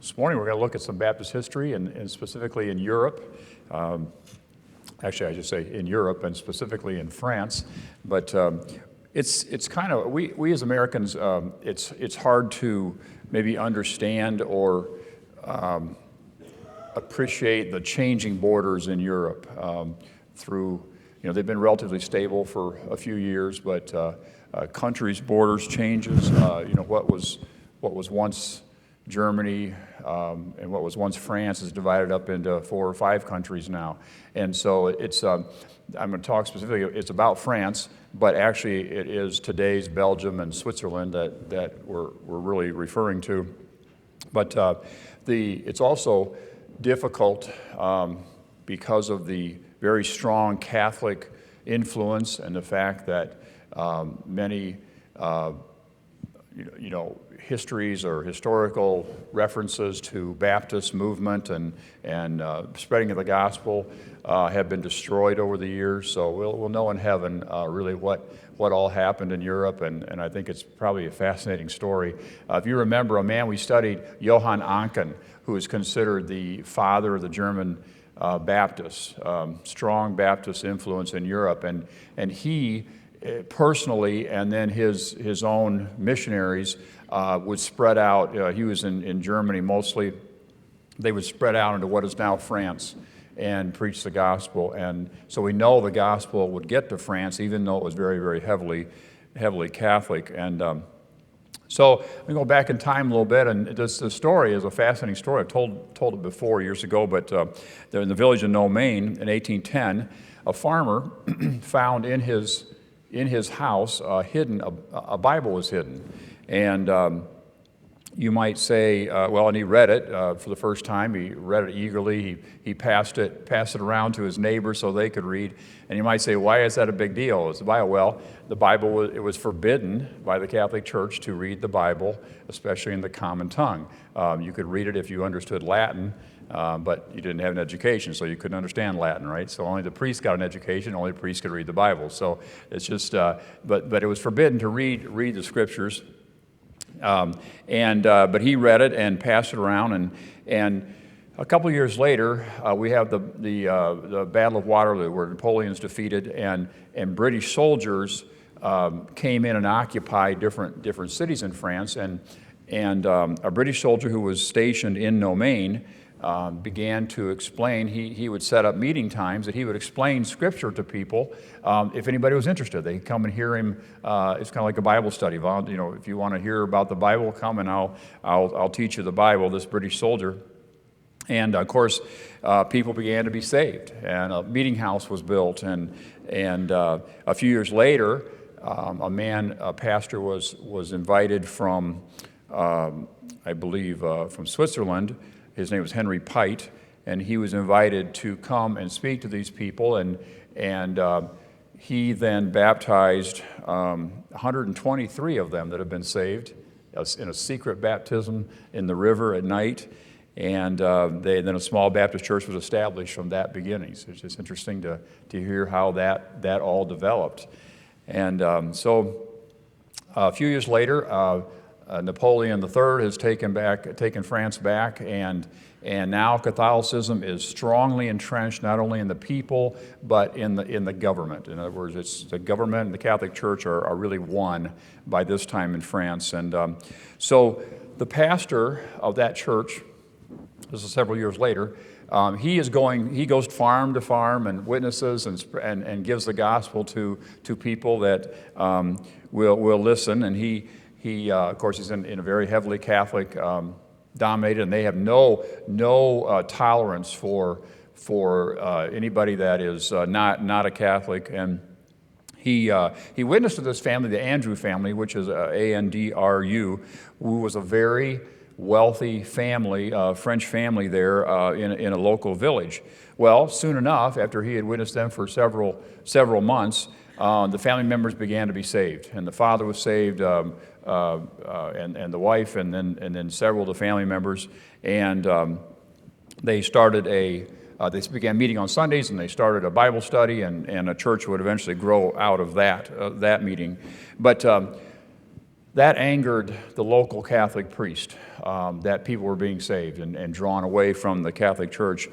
This morning we're going to look at some Baptist history and specifically in Europe. Actually, I should say in Europe and specifically in France. But it's kind of, we as Americans, it's hard to maybe understand or appreciate the changing borders in Europe through, they've been relatively stable for a few years, but countries' borders changes. What was once Germany and what was once France is divided up into 4 or 5 countries now. And so it's, I'm going to talk specifically, it's about France, but actually it is today's Belgium and Switzerland that we're really referring to. But it's also difficult because of the very strong Catholic influence and the fact that many histories or historical references to Baptist movement and spreading of the gospel have been destroyed over the years. So we'll know in heaven really what all happened in Europe, and I think it's probably a fascinating story. If you remember, a man we studied, Johann Anken, who is considered the father of the German Baptists, strong Baptist influence in Europe, and he personally, and then his own missionaries would spread out. He was in Germany mostly. They would spread out into what is now France and preach the gospel. And so we know the gospel would get to France, even though it was very, very heavily Catholic. And so let me go back in time a little bit, and this story is a fascinating story. I've told it before years ago, but in the village of Maine in 1810, a farmer found in his house a Bible was hidden. And you might say, and he read it for the first time. He read it eagerly. He passed it around to his neighbors so they could read. And you might say, why is that a big deal? It's the Bible. Well, the Bible, it was forbidden by the Catholic Church to read the Bible, especially in the common tongue. You could read it if you understood Latin, but you didn't have an education, so you couldn't understand Latin, right? So only the priest got an education. Only the priest could read the Bible. So it's just, but it was forbidden to read the Scriptures. But he read it and passed it around, and a couple of years later, we have the Battle of Waterloo, where Napoleon's defeated, and British soldiers came in and occupied different cities in France, and a British soldier who was stationed in Maine began to explain. He would set up meeting times that he would explain Scripture to people. If anybody was interested, they could come and hear him. It's kind of like a Bible study. If you want to hear about the Bible, come and I'll teach you the Bible. This British soldier, and of course, people began to be saved, and a meeting house was built. And a few years later, a pastor was invited from, I believe, from Switzerland. His name was Henry Pite, and he was invited to come and speak to these people, and he then baptized 123 of them that have been saved in a secret baptism in the river at night, and then a small Baptist church was established from that beginning. So it's just interesting to hear how that all developed. And so a few years later, Napoleon III has taken France back, and now Catholicism is strongly entrenched not only in the people but in the government. In other words, it's the government and the Catholic Church are really one by this time in France. And so the pastor of that church, this is several years later, he goes farm to farm and witnesses and gives the gospel to people that will listen. And he of course, is in a very heavily Catholic dominated, and they have no tolerance for anybody that is not a Catholic. And he witnessed to this family, the Andrew family, which is Andru, who was a very wealthy family, French family there in a local village. Well, soon enough, after he had witnessed them for several months, the family members began to be saved, and the father was saved. And the wife, and then several of the family members, and they began meeting on Sundays, and they started a Bible study, and a church would eventually grow out of that meeting. But That angered the local Catholic priest, that people were being saved and drawn away from the Catholic Church.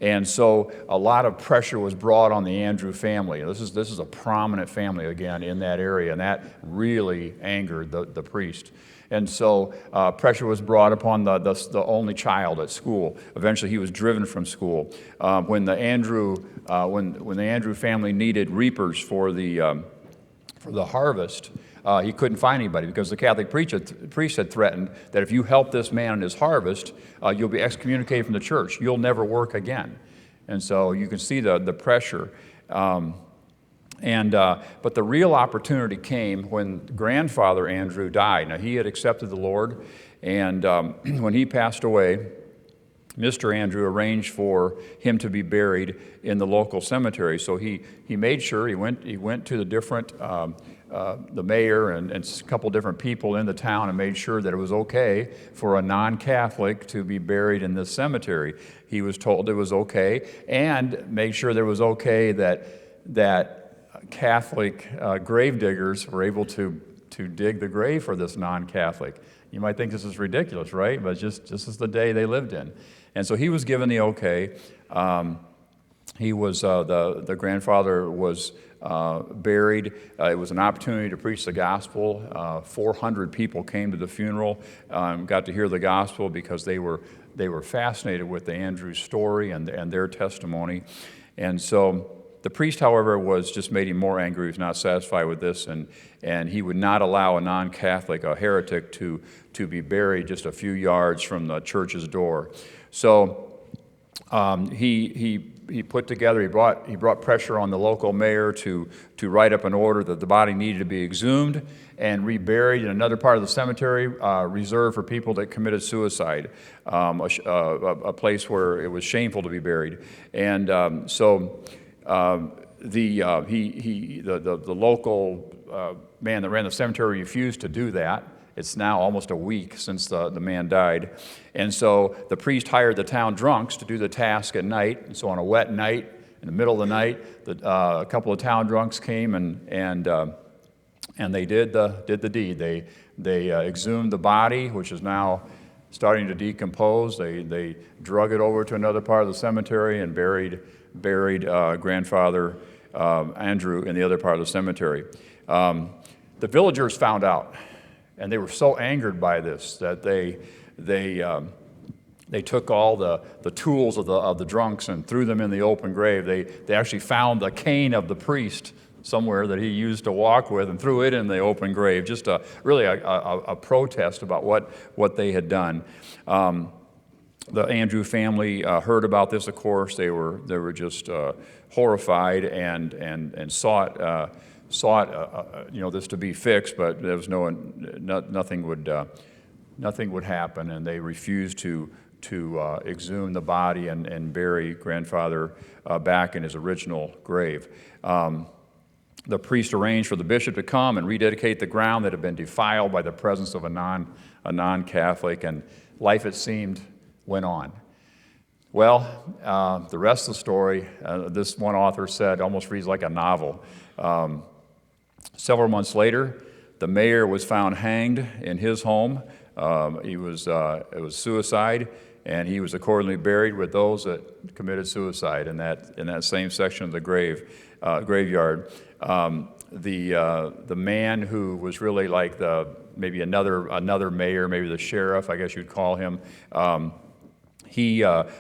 And so a lot of pressure was brought on the Andrew family. This is a prominent family, again, in that area, and that really angered the priest. And so pressure was brought upon the only child at school. Eventually, he was driven from school. When the Andrew family needed reapers for the harvest, he couldn't find anybody because the Catholic priest had threatened that if you help this man in his harvest, you'll be excommunicated from the church. You'll never work again. And so you can see the pressure. But the real opportunity came when grandfather Andrew died. Now, he had accepted the Lord, and when he passed away, Mr. Andrew arranged for him to be buried in the local cemetery. So he made sure, he went to the different, the mayor and a couple different people in the town and made sure that it was okay for a non-Catholic to be buried in this cemetery. He was told it was okay, and made sure that it was okay that Catholic grave diggers were able to dig the grave for this non-Catholic. You might think this is ridiculous, right? But just this is the day they lived in. And so he was given the okay. He was, the grandfather was buried. It was an opportunity to preach the gospel. 400 people came to the funeral, got to hear the gospel because they were fascinated with the Andrew story and their testimony. And so the priest, however, made him more angry. He was not satisfied with this, and he would not allow a non-Catholic, a heretic, to be buried just a few yards from the church's door. So he put together, he brought pressure on the local mayor to write up an order that the body needed to be exhumed and reburied in another part of the cemetery reserved for people that committed suicide, a place where it was shameful to be buried. And the local man that ran the cemetery refused to do that. It's now almost a week since the man died. And so the priest hired the town drunks to do the task at night. And so on a wet night, in the middle of the night, a couple of town drunks came and they did the deed. They exhumed the body, which is now starting to decompose. They drug it over to another part of the cemetery and buried grandfather Andrew in the other part of the cemetery. The villagers found out, and they were so angered by this that they took all the tools of the drunks and threw them in the open grave. They actually found the cane of the priest somewhere that he used to walk with and threw it in the open grave. Just really a protest about what they had done. The Andrew family heard about this, of course. They were just horrified and sought this to be fixed, but there was nothing would happen, and they refused to exhume the body and bury grandfather back in his original grave. The priest arranged for the bishop to come and rededicate the ground that had been defiled by the presence of a non-Catholic, and life, it seemed, went on. Well, the rest of the story, this one author said, almost reads like a novel. Several months later, the mayor was found hanged in his home. It was suicide, and he was accordingly buried with those that committed suicide in that same section of the graveyard. The man who was really like maybe another mayor, maybe the sheriff, I guess you'd call him.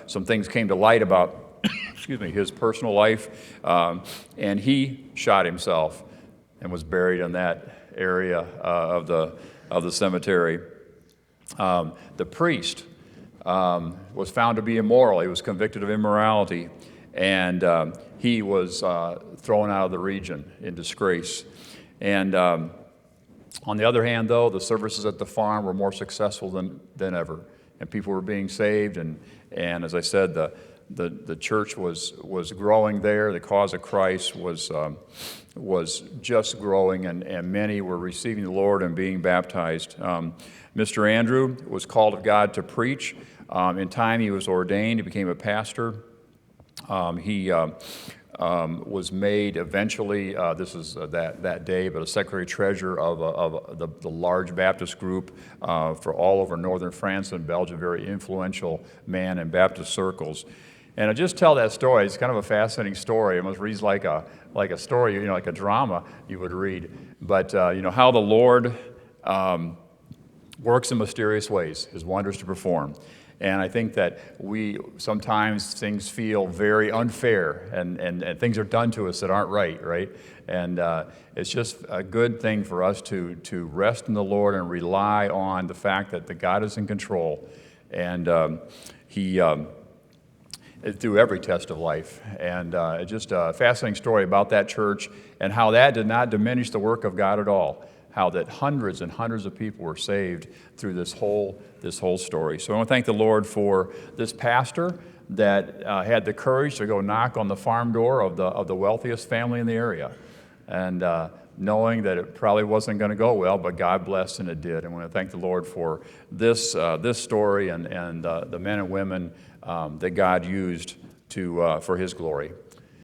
Some things came to light about his personal life, and he shot himself and was buried in that area of the cemetery. The priest was found to be immoral. He was convicted of immorality, and he was thrown out of the region in disgrace. And on the other hand, though, the services at the farm were more successful than ever, and people were being saved. And as I said, the church was growing there. The cause of Christ was just growing, and many were receiving the Lord and being baptized. Mr. Andrew was called of God to preach. In time, he was ordained. He became a pastor. He was made eventually, this is that day, but a secretary treasurer of the large Baptist group for all over northern France and Belgium, very influential man in Baptist circles. And I just tell that story. It's kind of a fascinating story. It almost reads like a story, like a drama you would read. But how the Lord works in mysterious ways, His wonders to perform. And I think that sometimes things feel very unfair, and things are done to us that aren't right? And it's just a good thing for us to rest in the Lord and rely on the fact that the God is in control, and He through every test of life. And it's just a fascinating story about that church and how that did not diminish the work of God at all. How that hundreds and hundreds of people were saved through this whole story. So I want to thank the Lord for this pastor that had the courage to go knock on the farm door of the wealthiest family in the area, and knowing that it probably wasn't going to go well, but God blessed and it did. And I want to thank the Lord for this story and the men and women that God used for His glory.